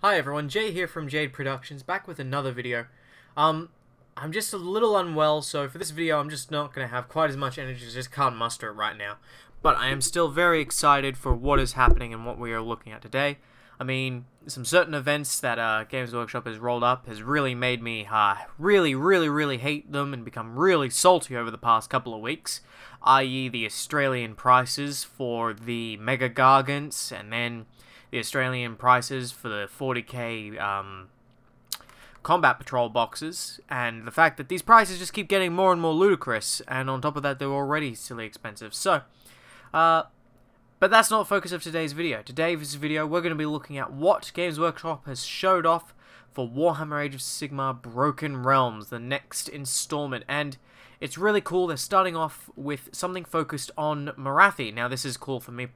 Hi everyone, Jay here from Jade Productions, back with another video. I'm just a little unwell, so for this video I'm just not going to have quite as much energy, just can't muster it right now. But I am still very excited for what is happening and what we are looking at today. I mean, some certain events that Games Workshop has rolled up has really made me really hate them and become really salty over the past couple of weeks, i.e. the Australian prices for the Mega Gargants, and then the Australian prices for the 40k combat patrol boxes, and the fact that these prices just keep getting more and more ludicrous, and on top of that they're already silly expensive. So, but that's not the focus of today's video. Today's video we're going to be looking at what Games Workshop has showed off for Warhammer Age of Sigmar Broken Realms, the next installment, and it's really cool. They're starting off with something focused on Morathi. Now this is cool for me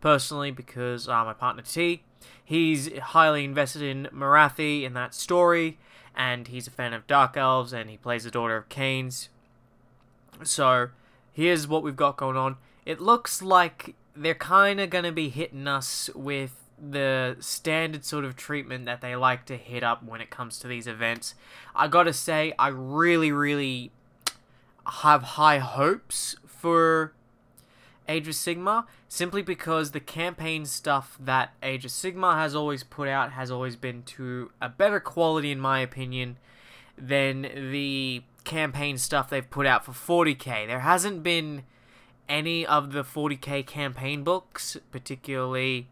personally, because my partner T, he's highly invested in Morathi, in that story, and he's a fan of Dark Elves, and he plays the Daughter of Cain's. So, here's what we've got going on. It looks like they're kind of going to be hitting us with the standard sort of treatment that they like to hit up when it comes to these events. I gotta say, I really have high hopes for Age of Sigmar, simply because the campaign stuff that Age of Sigmar has always put out has always been to a better quality, in my opinion, than the campaign stuff they've put out for 40k. There hasn't been any of the 40k campaign books, particularly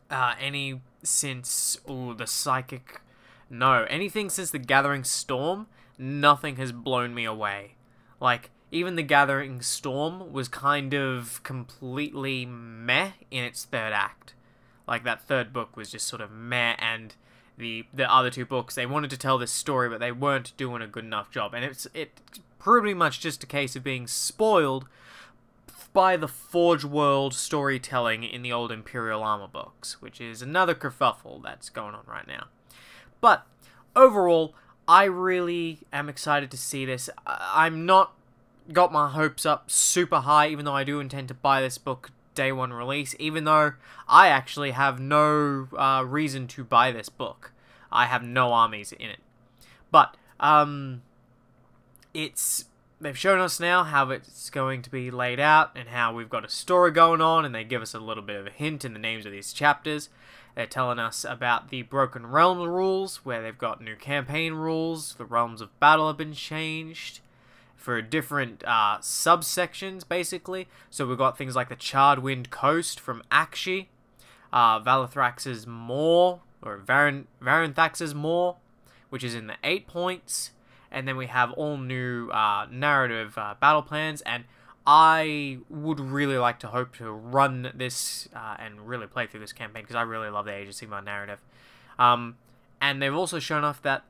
any since the Psychic. No, anything since the Gathering Storm. Nothing has blown me away. Like, even the Gathering Storm was kind of completely meh in its third act. Like, that third book was just sort of meh, and the other two books, they wanted to tell this story, but they weren't doing a good enough job. And it's pretty much just a case of being spoiled by the Forge World storytelling in the old Imperial Armor books, which is another kerfuffle that's going on right now. But, overall, I really am excited to see this. I'm not got my hopes up super high, even though I do intend to buy this book day one release, even though I actually have no reason to buy this book. I have no armies in it. But, they've shown us now how it's going to be laid out, and how we've got a story going on, and they give us a little bit of a hint in the names of these chapters. They're telling us about the Broken Realms rules, where they've got new campaign rules. The Realms of Battle have been changed for different subsections, basically. So we've got things like the Charred Wind Coast from Akshi, Valathrax's Maw, or Varanthax's Maw, which is in the 8 points, and then we have all new narrative battle plans, and I would really like to hope to run this and really play through this campaign, because I really love the Age of Sigmar narrative. And they've also shown off that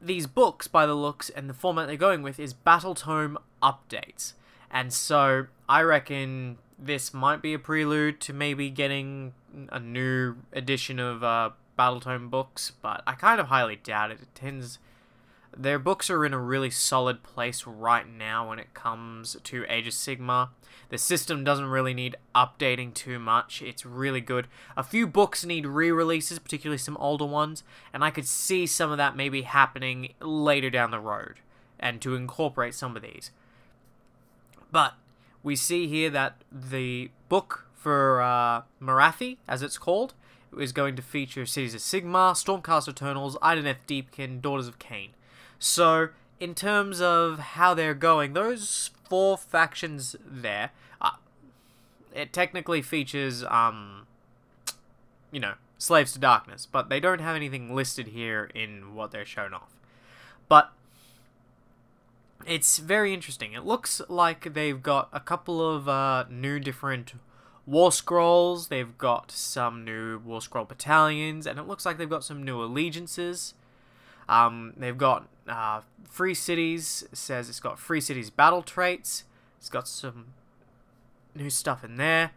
these books, by the looks, and the format they're going with, is Battle Tome updates. And so, I reckon this might be a prelude to maybe getting a new edition of Battle Tome books, but I kind of highly doubt it. Their books are in a really solid place right now when it comes to Age of Sigmar. The system doesn't really need updating too much. It's really good. A few books need re-releases, particularly some older ones, and I could see some of that maybe happening later down the road, and to incorporate some of these. But we see here that the book for Morathi, as it's called, is going to feature Cities of Sigmar, Stormcast Eternals, Idoneth Deepkin, Daughters of Cain. So, in terms of how they're going, those 4 factions there, it technically features, Slaves to Darkness, but they don't have anything listed here in what they're shown off. But it's very interesting. It looks like they've got a couple of new different War Scrolls, they've got some new War Scroll battalions, and it looks like they've got some new allegiances. They've got Free Cities. It says it's got Free Cities battle traits. It's got some new stuff in there.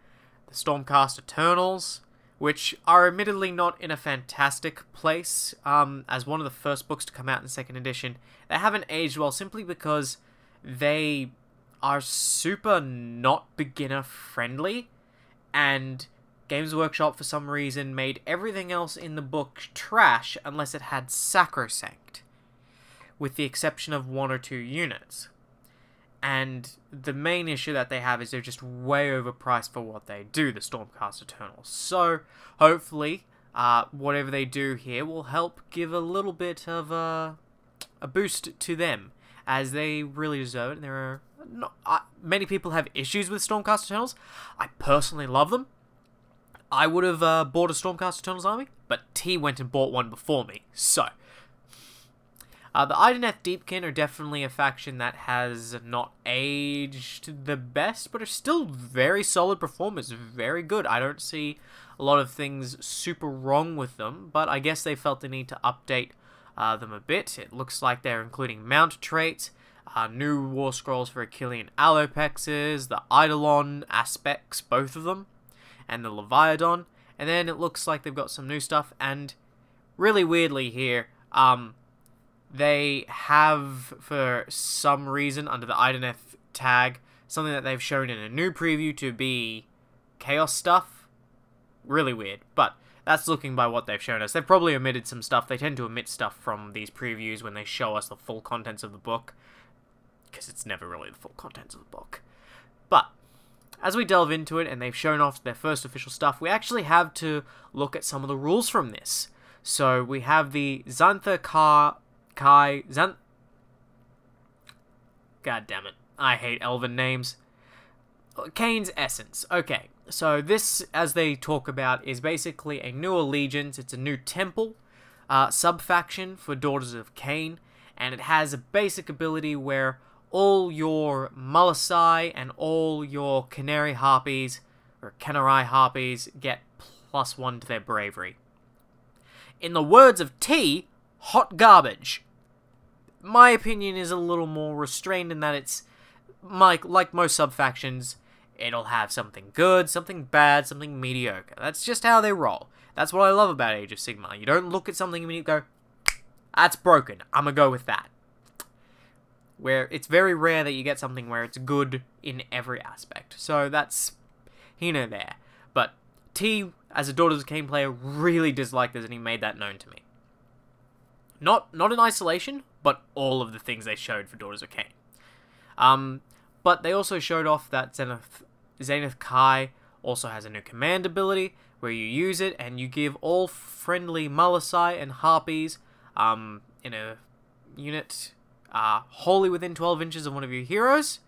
The Stormcast Eternals, which are admittedly not in a fantastic place. As one of the first books to come out in 2nd edition, they haven't aged well simply because they are super not beginner friendly, and Games Workshop, for some reason, made everything else in the book trash unless it had Sacrosanct, with the exception of 1 or 2 units. And the main issue that they have is they're just way overpriced for what they do, the Stormcast Eternals. So, hopefully, whatever they do here will help give a little bit of a boost to them, as they really deserve it. There are many people have issues with Stormcast Eternals. I personally love them. I would have bought a Stormcast Eternals army, but T went and bought one before me, so... the Idoneth Deepkin are definitely a faction that has not aged the best, but are still very solid performers, very good. I don't see a lot of things super wrong with them, but I guess they felt the need to update them a bit. It looks like they're including mount traits, new war scrolls for Achillean Allopexes, the Eidolon aspects, both of them, and the Leviathan, and then it looks like they've got some new stuff, and really weirdly here, they have, for some reason, under the Idoneth tag, something that they've shown in a new preview to be Chaos stuff. Really weird, but that's looking by what they've shown us. They've probably omitted some stuff. They tend to omit stuff from these previews when they show us the full contents of the book, because it's never really the full contents of the book. But as we delve into it, and they've shown off their first official stuff, we actually have to look at some of the rules from this. So we have the God damn it. I hate elven names. Kane's Essence. Okay, so this, as they talk about, is basically a new allegiance. It's a new temple sub-faction for Daughters of Kane, and it has a basic ability where all your Mulasai and all your Canary Harpies, or Canary Harpies, get +1 to their bravery. In the words of T, hot garbage. My opinion is a little more restrained in that it's, like most sub-factions, it'll have something good, something bad, something mediocre. That's just how they roll. That's what I love about Age of Sigmar. You don't look at something and you go, that's broken, I'm gonna go with that. Where it's very rare that you get something where it's good in every aspect. So that's, there. But T, as a Daughters of Kane player, really disliked this, and he made that known to me. Not in isolation, but all of the things they showed for Daughters of Kane. But they also showed off that Zenith Kai also has a new command ability, where you use it, and you give all friendly Mulasai and Harpies, in a unit, wholly within 12 inches of one of your heroes,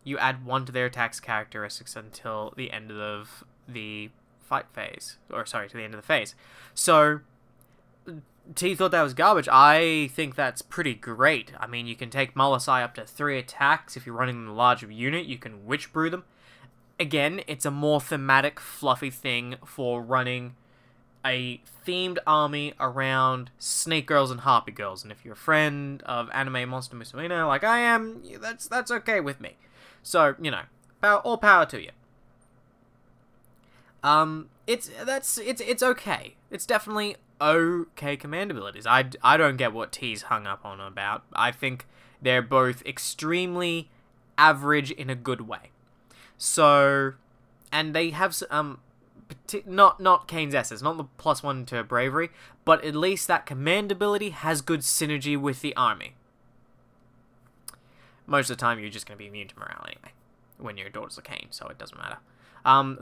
you add 1 to their attacks characteristics until the end of the fight phase. Or, sorry, to the end of the phase. So, T thought that was garbage. I think that's pretty great. I mean, you can take Mulasai up to 3 attacks. If you're running a larger unit, you can Witch Brew them. Again, it's a more thematic, fluffy thing for running a themed army around Snake Girls and Harpy Girls. And if you're a friend of Anime Monster Musume, like I am, that's okay with me. So, all power to you. It's okay. It's definitely okay command abilities. I don't get what T's hung up on about. I think they're both extremely average in a good way. So, and they have not Kane's S's, not the +1 to bravery, but at least that command ability has good synergy with the army. Most of the time, you're just going to be immune to morale anyway when you're Daughters of Kane, so it doesn't matter.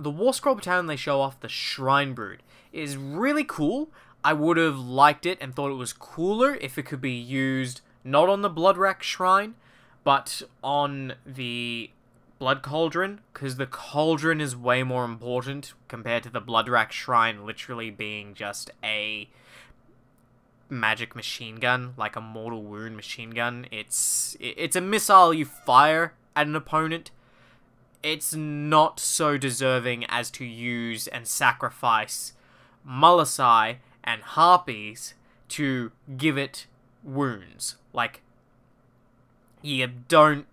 The War Scroll Battalion they show off, the Shrine Brood, is really cool. I would have liked it and thought it was cooler if it could be used not on the Bloodrack Shrine, but on the Blood Cauldron, because the Cauldron is way more important compared to the Bloodrack Shrine literally being just a magic machine gun, like a mortal wound machine gun. It's a missile you fire at an opponent. It's not so deserving as to use and sacrifice Mulasai and Harpies to give it wounds. Like, you don't...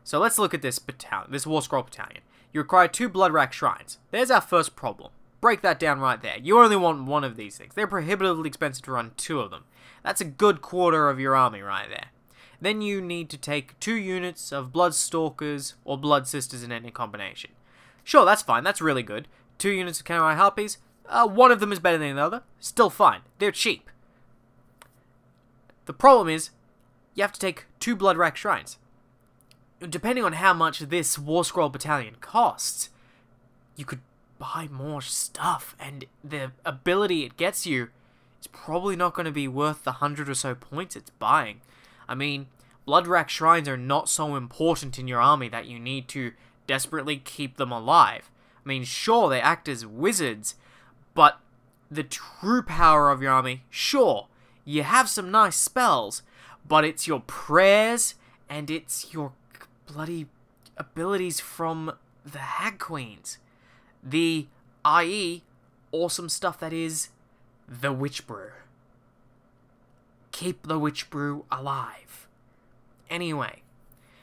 So let's look at this battalion, this War Scroll Battalion. You require 2 Bloodrack Shrines. There's our first problem. Break that down right there. You only want 1 of these things. They're prohibitively expensive to run 2 of them. That's a good quarter of your army right there. Then you need to take 2 units of Bloodstalkers or Blood Sisters in any combination. Sure, that's fine. That's really good. 2 units of Samurai Harpies. One of them is better than the other. Still fine. They're cheap. The problem is, you have to take 2 Blood-Rack Shrines. Depending on how much this War Scroll Battalion costs, you could buy more stuff, and the ability it gets you is probably not going to be worth the 100 or so points it's buying. I mean, Blood-Rack Shrines are not so important in your army that you need to desperately keep them alive. I mean, sure, they act as wizards, but the true power of your army, sure, you have some nice spells, but it's your prayers and it's your bloody abilities from the Hag Queens. The, i.e., awesome stuff that is the Witch Brew. Keep the Witch Brew alive. Anyway,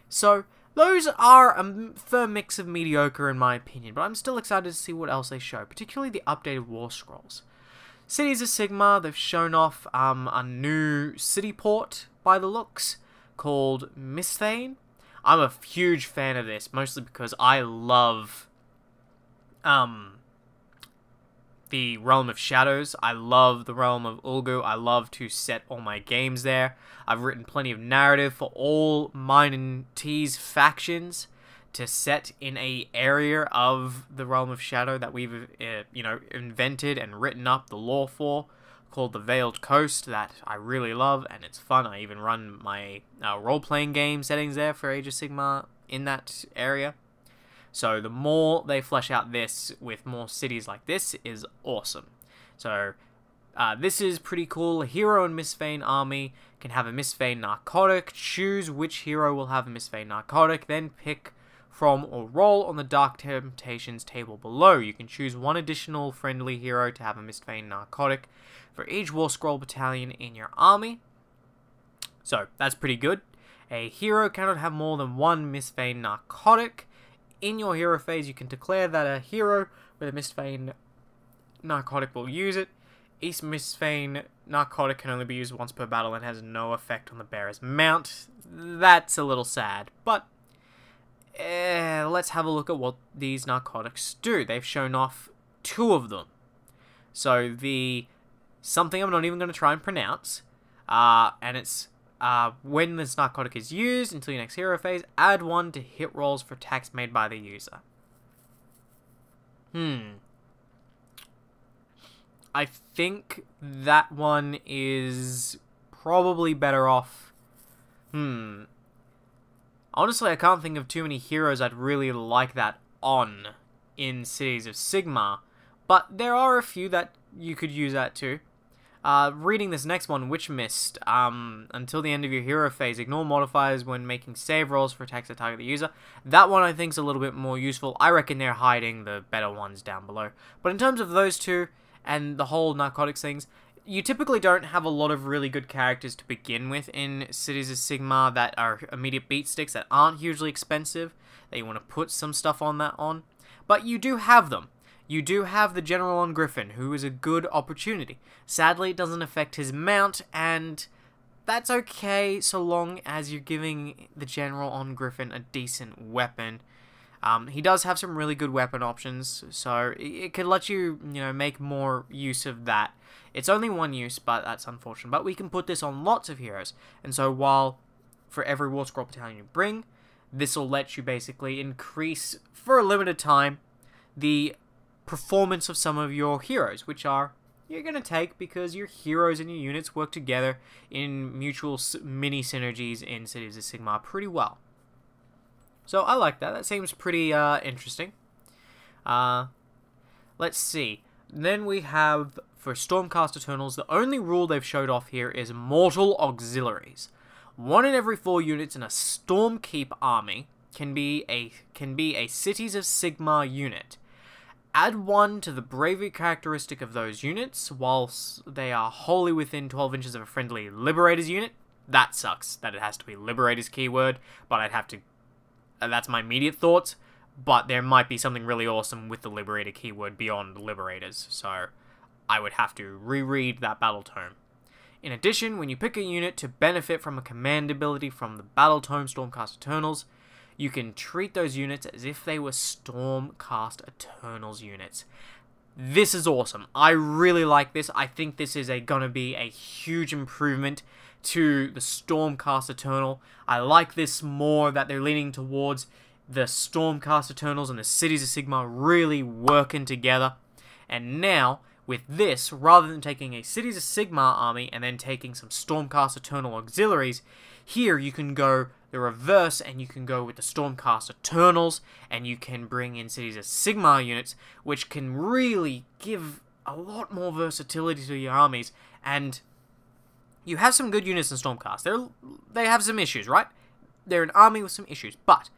so those are a fair mix of mediocre in my opinion, but I'm still excited to see what else they show, particularly the updated War Scrolls. Cities of Sigmar, they've shown off a new city port by the looks called Misthain. I'm a huge fan of this, mostly because I love the Realm of Shadows. I love the Realm of Ulgu. I love to set all my games there. I've written plenty of narrative for all mine and T's factions to set in a area of the Realm of Shadow that we've, invented and written up the lore for, called the Veiled Coast, that I really love, and it's fun. I even run my role-playing game settings there for Age of Sigmar in that area. So the more they flesh out this with more cities like this is awesome. So this is pretty cool. A hero in Misthain army can have a Misthain narcotic. Choose which hero will have a Misthain narcotic, then pick from or roll on the Dark Temptations table below. You can choose one additional friendly hero to have a Misthain narcotic for each War Scroll Battalion in your army. So that's pretty good. A hero cannot have more than one Misthain narcotic. In your hero phase, you can declare that a hero with a Misthain narcotic will use it. Each Misthain narcotic can only be used once per battle and has no effect on the bearer's mount. That's a little sad, but let's have a look at what these narcotics do. They've shown off 2 of them. So the something I'm not even going to try and pronounce, and it's when this narcotic is used until your next hero phase, add 1 to hit rolls for attacks made by the user. I think that one is probably better off. Honestly, I can't think of too many heroes I'd really like that on in Cities of Sigmar, but there are a few that you could use that too. Reading this next one, Witch Mist. Until the end of your hero phase, ignore modifiers when making save rolls for attacks that target the user. That one I think is a little bit more useful. I reckon they're hiding the better ones down below. But in terms of those two, and the whole narcotics things, you typically don't have a lot of really good characters to begin with in Cities of Sigmar that are immediate beat sticks that aren't hugely expensive, that you want to put some stuff on that on. But you do have them. You do have the General on Griffin, who is a good opportunity. Sadly, it doesn't affect his mount, and that's okay so long as you're giving the General on Griffin a decent weapon. He does have some really good weapon options, so it could let you, make more use of that. It's only 1 use, but that's unfortunate. But we can put this on lots of heroes, and so while for every War Scroll Battalion you bring, this will let you basically increase, for a limited time, the performance of some of your heroes, which you're going to take because your heroes and your units work together in mutual mini synergies in Cities of Sigmar pretty well. So I like that. That seems pretty interesting. Let's see. Then we have, for Stormcast Eternals, the only rule they've showed off here is Mortal Auxiliaries. 1 in every 4 units in a Stormkeep army can be a Cities of Sigmar unit. Add 1 to the bravery characteristic of those units, whilst they are wholly within 12 inches of a friendly Liberators unit. That sucks, that it has to be Liberators keyword, but I'd have to... that's my immediate thoughts, but there might be something really awesome with the Liberator keyword beyond Liberators, so I would have to reread that battle tome. In addition, when you pick a unit to benefit from a command ability from the battle tome Stormcast Eternals, you can treat those units as if they were Stormcast Eternals units. This is awesome. I really like this. I think this is gonna be a huge improvement to the Stormcast Eternal. I like this more, that they're leaning towards the Stormcast Eternals and the Cities of Sigmar really working together. And now, with this, rather than taking a Cities of Sigmar army and then taking some Stormcast Eternal auxiliaries, here you can go the reverse and you can go with the Stormcast Eternals and you can bring in Cities of Sigmar units, which can really give a lot more versatility to your armies. And you have some good units in Stormcast. They have some issues, right? They're an army with some issues, but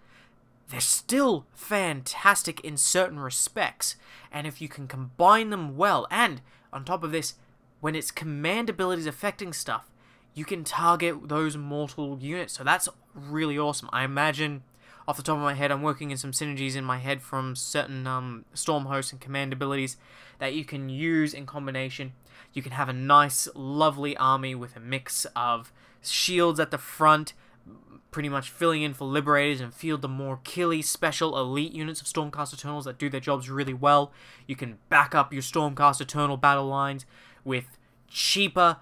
they're still fantastic in certain respects. And if you can combine them well, and on top of this, when its command abilities affecting stuff, you can target those mortal units. So that's really awesome. I imagine, off the top of my head, I'm working in some synergies in my head from certain storm hosts and command abilities that you can use in combination. You can have a nice, lovely army with a mix of shields at the front, pretty much filling in for Liberators, and field the more killy, special, elite units of Stormcast Eternals that do their jobs really well. You can back up your Stormcast Eternal battle lines with cheaper,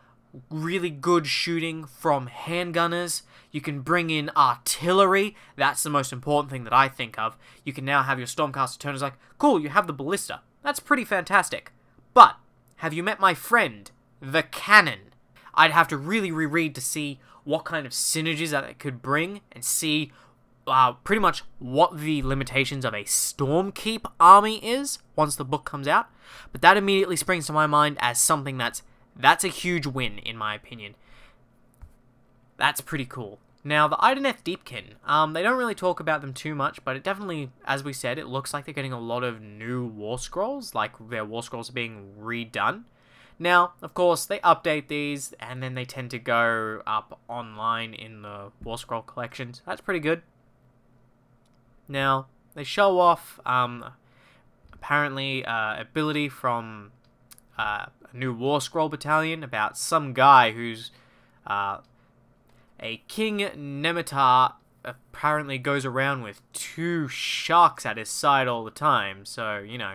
really good shooting from handgunners. You can bring in artillery. That's the most important thing that I think of. You can now have your Stormcast Eternals like, cool, you have the ballista. That's pretty fantastic. But have you met my friend, the cannon? I'd have to really reread to see what kind of synergies that it could bring and see pretty much what the limitations of a Stormkeep army is once the book comes out. But that immediately springs to my mind as something that's a huge win, in my opinion. That's pretty cool. Now, the Idoneth Deepkin, they don't really talk about them too much, but it definitely, as we said, it looks like they're getting a lot of new War Scrolls, like their War Scrolls are being redone. Now, of course, they update these, and then they tend to go up online in the War Scroll collections. That's pretty good. Now, they show off, apparently, ability from a new War Scroll battalion about some guy who's a King Nemitar, apparently goes around with 2 sharks at his side all the time. So, you know,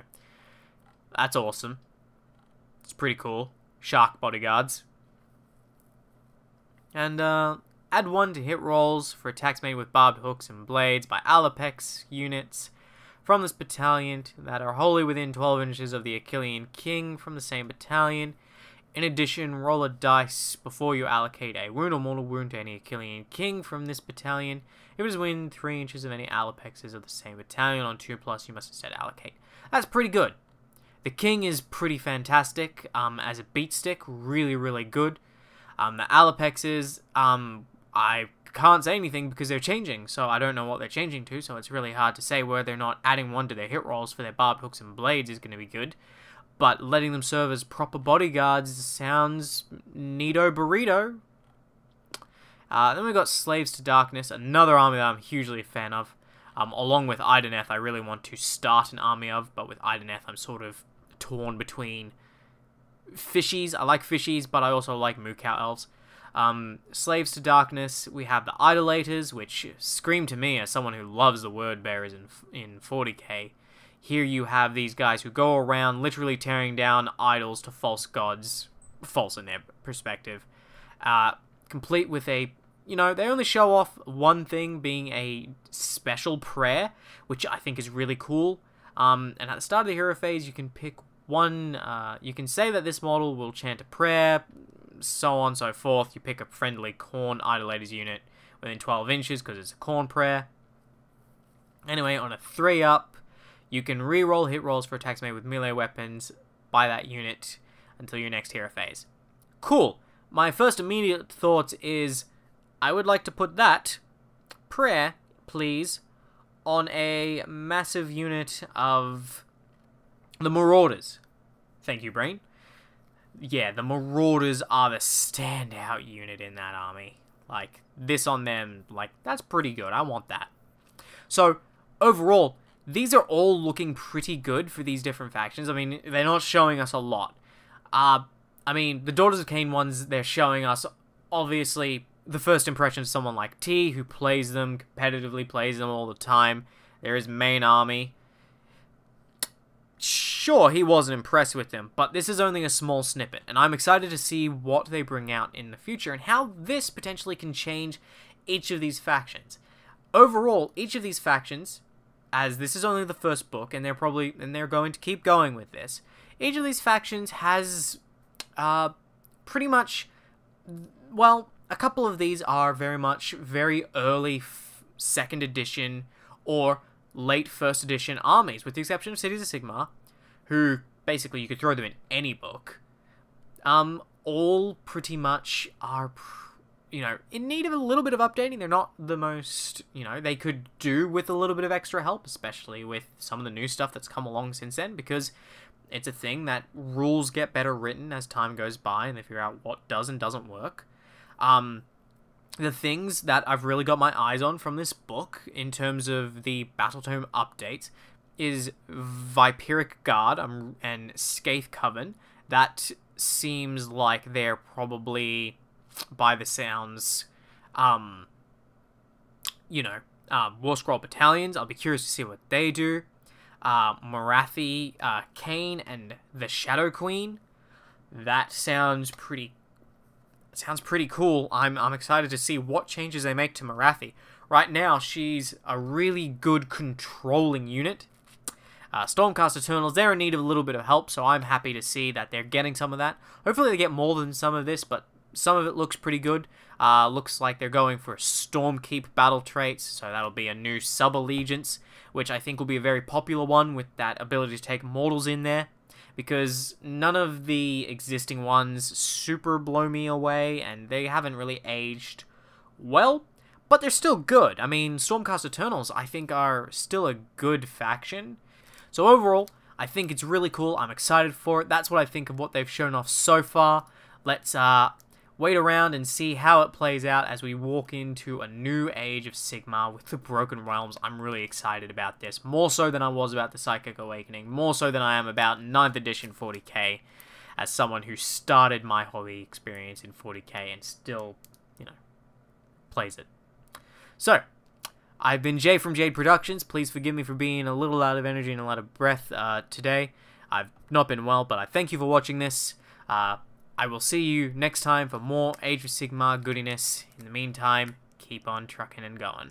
that's awesome. It's pretty cool. Shark bodyguards. And add 1 to hit rolls for attacks made with barbed hooks and blades by Alapex units from this battalion that are wholly within 12 inches of the Achillean King from the same battalion. In addition, roll a dice before you allocate a wound or mortal wound to any Achillean King from this battalion. If it is within 3 inches of any Alapexes of the same battalion on 2+, you must instead allocate. That's pretty good. The King is pretty fantastic as a beat stick, really, really good. The Alapexes, I can't say anything because they're changing, so I don't know what they're changing to, so it's really hard to say whether they're not adding 1 to their hit rolls for their barbed hooks and blades is going to be good. But letting them serve as proper bodyguards sounds neato burrito. Then we've got Slaves to Darkness, another army that I'm hugely a fan of. Along with Idoneth, I really want to start an army of, but with Idoneth, I'm sort of torn between fishies. I like fishies, but I also like moo cow elves. Slaves to Darkness, we have the Idolators, which scream to me as someone who loves the word bearers in 40k. Here you have these guys who go around literally tearing down idols to false gods, false in their perspective, complete with a, you know, they only show off one thing being a special prayer, which I think is really cool. And at the start of the hero phase, you can pick one, you can say that this model will chant a prayer, so on and so forth. You pick a friendly Khorne Idolators unit within 12 inches because it's a Khorne prayer. Anyway, on a 3-up, you can reroll hit rolls for attacks made with melee weapons by that unit until your next hero phase. Cool. My first immediate thought is, I would like to put that prayer, please, on a massive unit of the Marauders. Thank you, Brain. Yeah, the Marauders are the standout unit in that army. Like, this on them, like, that's pretty good. I want that. So, overall, these are all looking pretty good for these different factions. I mean, they're not showing us a lot. I mean, the Daughters of Cain ones, they're showing us, obviously, the first impression of someone like T, who plays them, competitively plays them all the time. They're his main army. Sure, he wasn't impressed with them, but this is only a small snippet, and I'm excited to see what they bring out in the future and how this potentially can change each of these factions. Overall, each of these factions, as this is only the first book, and they're going to keep going with this, each of these factions has pretty much, well, a couple of these are very early 2nd edition or late 1st edition armies, with the exception of Cities of Sigmar, who basically you could throw them in any book. All pretty much are, in need of a little bit of updating. They're not the most, they could do with a little bit of extra help, especially with some of the new stuff that's come along since then, because it's a thing that rules get better written as time goes by, and they figure out what does and doesn't work. The things that I've really got my eyes on from this book, in terms of the Battletome updates, is Viperic Guard and Scathe Coven. That seems like they're probably, by the sounds, War Scroll Battalions. I'll be curious to see what they do. Morathi, Kane, and the Shadow Queen. That sounds pretty cool. I'm excited to see what changes they make to Morathi. Right now, she's a really good controlling unit. Stormcast Eternals, they're in need of a little bit of help, so I'm happy to see that they're getting some of that. Hopefully they get more than some of this, but some of it looks pretty good. Looks like they're going for Stormkeep battle traits, so that'll be a new sub-allegiance, which I think will be a very popular one, with that ability to take mortals in there, because none of the existing ones super blow me away, and they haven't really aged well, but they're still good. I mean, Stormcast Eternals, I think, are still a good faction. So overall, I think it's really cool. I'm excited for it. That's what I think of what they've shown off so far. Let's wait around and see how it plays out as we walk into a new age of Sigmar with the Broken Realms. I'm really excited about this, more so than I was about the Psychic Awakening, more so than I am about 9th edition 40k, as someone who started my hobby experience in 40k and still, plays it. So, I've been Jay from Jade Productions. Please forgive me for being a little out of energy and a lot of breath today. I've not been well, but I thank you for watching this. I will see you next time for more Age of Sigmar goodiness. In the meantime, keep on trucking and going.